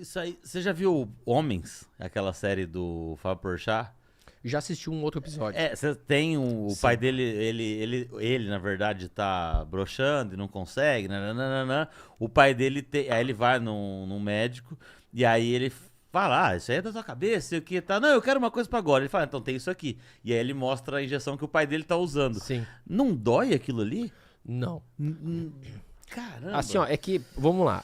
Isso aí, você já viu Homens, aquela série do Fábio Porchat? Já assisti um outro episódio. Você tem o Sim. pai dele, ele, na verdade, tá broxando e não consegue, nananana. O pai dele, aí ele vai num médico, e aí ele fala, isso aí é da tua cabeça, sei o que, tá? Não, eu quero uma coisa pra agora. Ele fala, então tem isso aqui. E aí ele mostra a injeção que o pai dele tá usando. Sim. Não dói aquilo ali? Não. Caramba. Assim, ó, é que, vamos lá,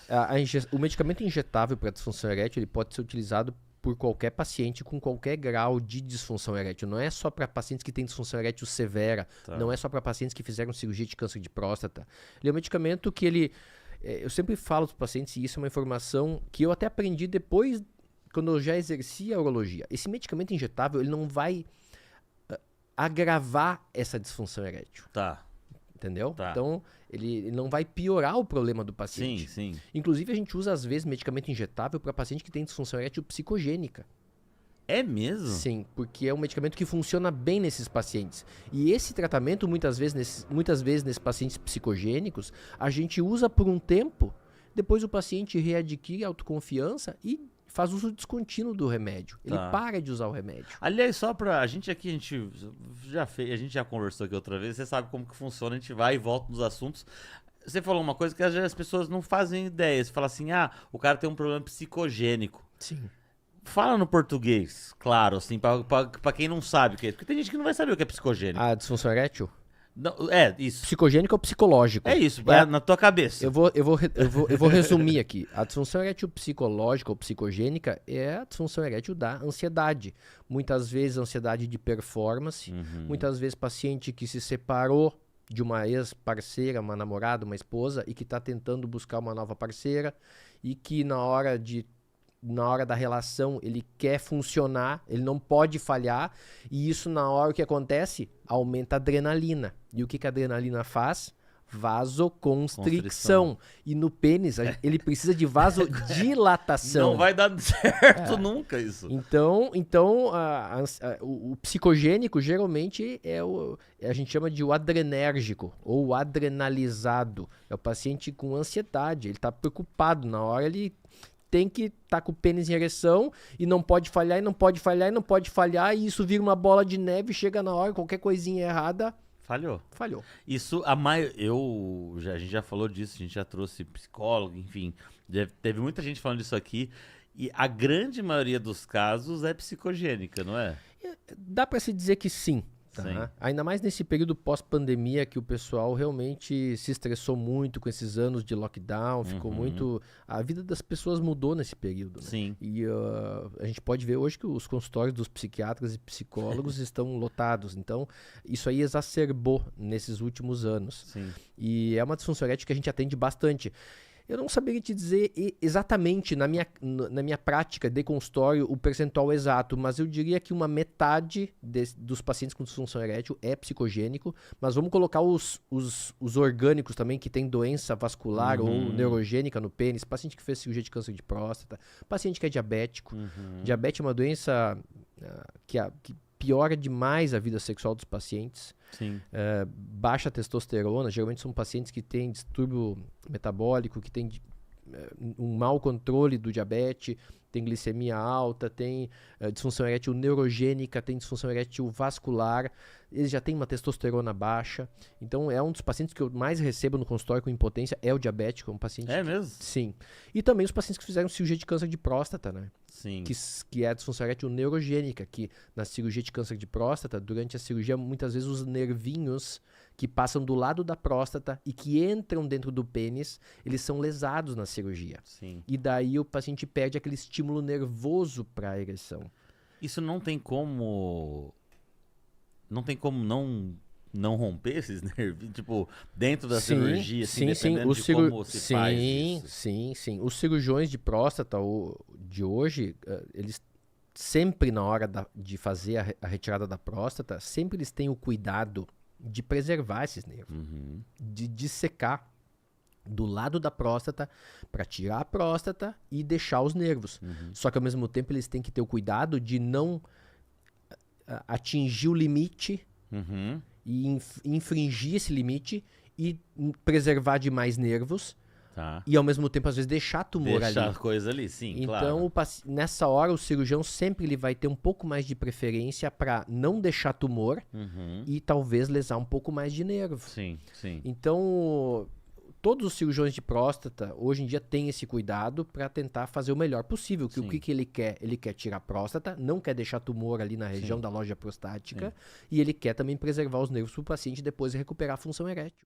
o medicamento injetável para disfunção erétil, ele pode ser utilizado por qualquer paciente com qualquer grau de disfunção erétil. Não é só para pacientes que têm disfunção erétil severa, não é só para pacientes que fizeram cirurgia de câncer de próstata. Ele é um medicamento que eu sempre falo para os pacientes, e isso é uma informação que eu até aprendi depois, quando eu já exercia a urologia. Esse medicamento injetável, ele não vai agravar essa disfunção erétil. Tá. Entendeu? Tá. Então, ele não vai piorar o problema do paciente. Sim. Inclusive, a gente usa, às vezes, medicamento injetável para paciente que tem disfunção erétil psicogênica. É mesmo? Sim, porque é um medicamento que funciona bem nesses pacientes. E esse tratamento, muitas vezes nesses pacientes psicogênicos, a gente usa por um tempo, depois o paciente readquire autoconfiança e faz uso descontínuo do remédio. Ele para de usar o remédio. Aliás, só pra gente aqui, a gente já conversou aqui outra vez, você sabe como que funciona, a gente vai e volta nos assuntos. Você falou uma coisa que às vezes as pessoas não fazem ideia. Você fala assim, o cara tem um problema psicogênico. Sim. Fala no português, claro, assim, pra quem não sabe o que é. Porque tem gente que não vai saber o que é psicogênico. A disfunção erétil? Não, isso. Psicogênico ou psicológico? É isso, é na tua cabeça. Eu vou resumir aqui. A disfunção erétil psicológica ou psicogênica é a disfunção erétil da ansiedade. Muitas vezes ansiedade de performance, muitas vezes paciente que se separou de uma ex-parceira, uma namorada, uma esposa, e que está tentando buscar uma nova parceira, e que na hora da relação ele quer funcionar, ele não pode falhar, e isso na hora o que acontece? Aumenta a adrenalina. E o que a adrenalina faz? Vasoconstricção. E no pênis ele precisa de vasodilatação. Não vai dar certo nunca isso. Então o psicogênico geralmente a gente chama de o adrenérgico ou o adrenalizado. É o paciente com ansiedade, ele está preocupado na hora, ele tem que estar com o pênis em ereção e não pode falhar, e não pode falhar, e não pode falhar, e isso vira uma bola de neve, chega na hora, qualquer coisinha errada, falhou. Isso, a gente já falou disso, a gente já trouxe psicólogo, enfim, teve muita gente falando disso aqui, e a grande maioria dos casos é psicogênica, não é? Dá para se dizer que sim. Tá? Ainda mais nesse período pós-pandemia que o pessoal realmente se estressou muito com esses anos de lockdown, ficou muito... A vida das pessoas mudou nesse período. Né? Sim. E a gente pode ver hoje que os consultórios dos psiquiatras e psicólogos estão lotados. Então, isso aí exacerbou nesses últimos anos. Sim. E é uma disfunção erétil que a gente atende bastante. Eu não saberia te dizer exatamente na minha prática de consultório o percentual exato, mas eu diria que uma metade dos pacientes com disfunção erétil é psicogênico, mas vamos colocar os orgânicos também, que tem doença vascular ou neurogênica no pênis, paciente que fez cirurgia de câncer de próstata, paciente que é diabético. Diabetes é uma doença que piora demais a vida sexual dos pacientes. Sim. Baixa testosterona, geralmente são pacientes que têm distúrbio metabólico, que têm um mau controle do diabetes, tem glicemia alta, tem disfunção erétil neurogênica, tem disfunção erétil vascular, eles já têm uma testosterona baixa. Então é um dos pacientes que eu mais recebo no consultório com impotência, é o diabético, é um paciente... É mesmo? Sim. E também os pacientes que fizeram cirurgia de câncer de próstata, né? Sim. Que é a disfunção erétil neurogênica, que na cirurgia de câncer de próstata, durante a cirurgia, muitas vezes os nervinhos que passam do lado da próstata e que entram dentro do pênis, eles são lesados na cirurgia. Sim. E daí o paciente perde aquele estímulo nervoso para a ereção. Isso não tem como... Não tem como não romper esses nervinhos, tipo, dentro da cirurgia, assim, dependendo de como se faz isso. Sim. Os cirurgiões de próstata de hoje, eles sempre na hora de fazer a retirada da próstata, sempre eles têm o cuidado de preservar esses nervos, de dissecar do lado da próstata para tirar a próstata e deixar os nervos. Só que ao mesmo tempo eles têm que ter o cuidado de não atingir o limite e infringir esse limite e preservar demais nervos Tá. e ao mesmo tempo, às vezes, deixar tumor Deixar ali. a coisa ali, sim, Então, claro. nessa hora, o cirurgião sempre ele vai ter um pouco mais de preferência para não deixar tumor e talvez lesar um pouco mais de nervo. Sim, sim. Então, todos os cirurgiões de próstata, hoje em dia, têm esse cuidado para tentar fazer o melhor possível. Que o que ele quer? Ele quer tirar a próstata, não quer deixar tumor ali na região da loja prostática, e ele quer também preservar os nervos para o paciente depois recuperar a função erétil.